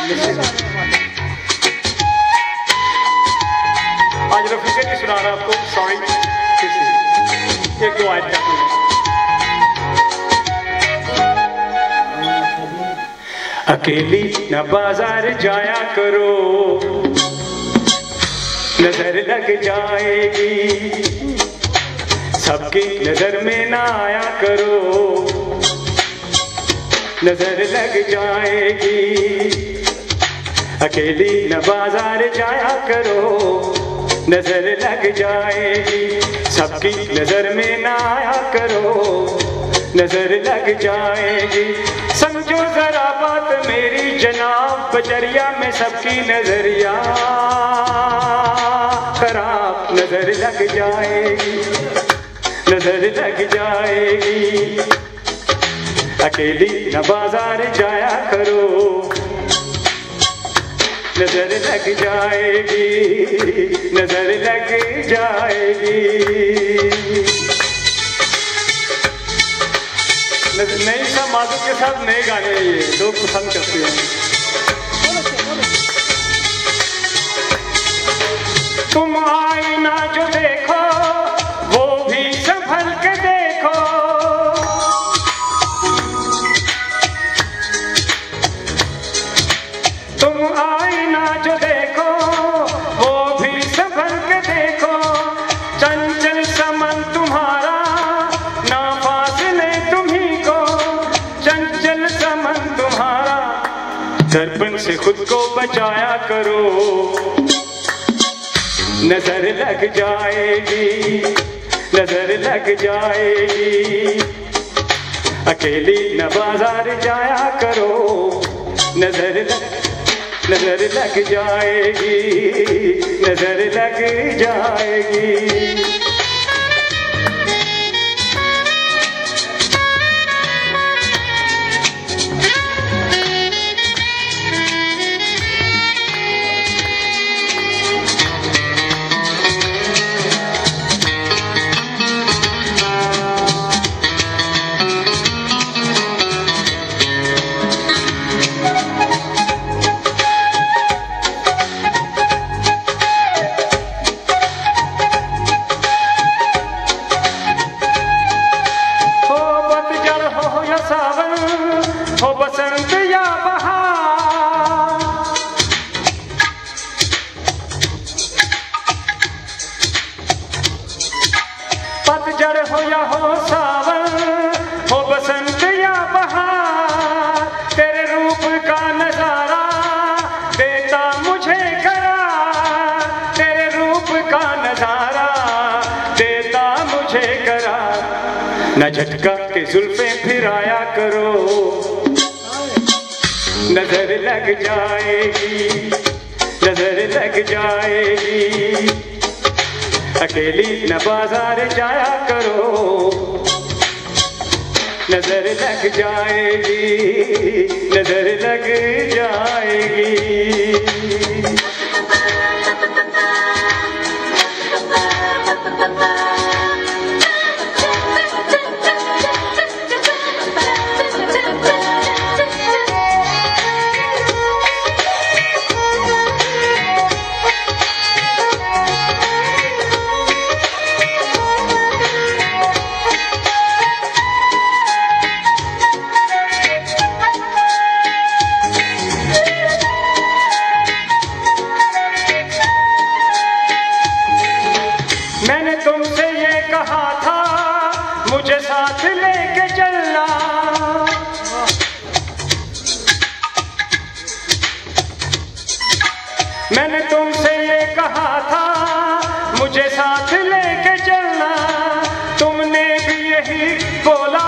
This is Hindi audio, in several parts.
आज रफीक जी सुना रहा आपको, सॉरी, एक दो आयत गाते हैं। अकेली न बाजार जाया करो, नजर लग जाएगी, सबकी नजर में ना आया करो, नजर लग जाएगी। अकेली न बाजार जाया करो, नजर लग जाएगी, सबकी नजर में ना आया करो, नजर लग जाएगी। समझो जरा बात मेरी जनाब, बजरिया में सबकी नजरिया खराब, नजर लग जाएगी, नजर लग जाएगी। अकेली न बाजार जाया करो, नजर लग जाएगी, नजर लग जाएगी। नई सा माधुर्य के साथ नए गाने ये लोग पसंद करते हैं। तुम आईना जो देखो वो भी संभल के देखो, तुम आईना जो देखो वो भी संभल के देखो। चंचल समन तुम्हारा ना फासले तुम्ही को, चंचल समन तुम्हारा, दर्पण से खुद को बचाया करो, नजर लग जाएगी, नजर लग जाएगी। अकेली न बाजार जाया करो, नजर लग जाएगी, नजर लग जाएगी। हो बसंत या बहार, पतझड़ हो या हो सावन, हो बसंत या बहार, तेरे रूप का नजारा देता मुझे करार, तेरे रूप का नजारा देता मुझे करार। न झटका के जुल्फे फिराया करो, नजर लग जाएगी, नजर लग जाएगी। अकेली न बाजार जाया करो, नजर लग जाएगी, नजर लग जाएगी। मैंने तुमसे ये कहा था मुझे साथ लेके चलना, मैंने तुमसे ये कहा था मुझे साथ लेके चलना। तुमने भी यही बोला,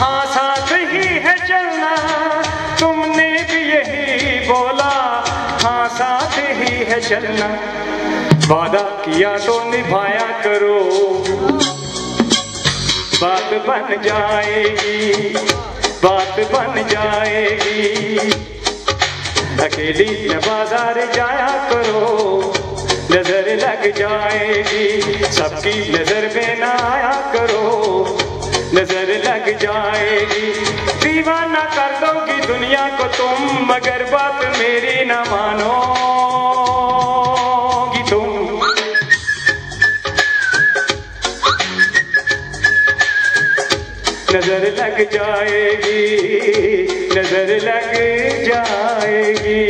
हाँ साथ ही है चलना, तुमने भी यही बोला, हाँ साथ ही है चलना। वादा किया तो निभाया करो, बात बन जाएगी, बात बन जाएगी। अकेली न बाजार जाया करो, नजर लग जाएगी, सबकी नजर में ना आया करो, नजर लग जाएगी। दीवाना कर दोगी दुनिया को तुम, मगर बात मेरी ना मानोगी तुम। नजर लग जाएगी, नजर लग जाएगी।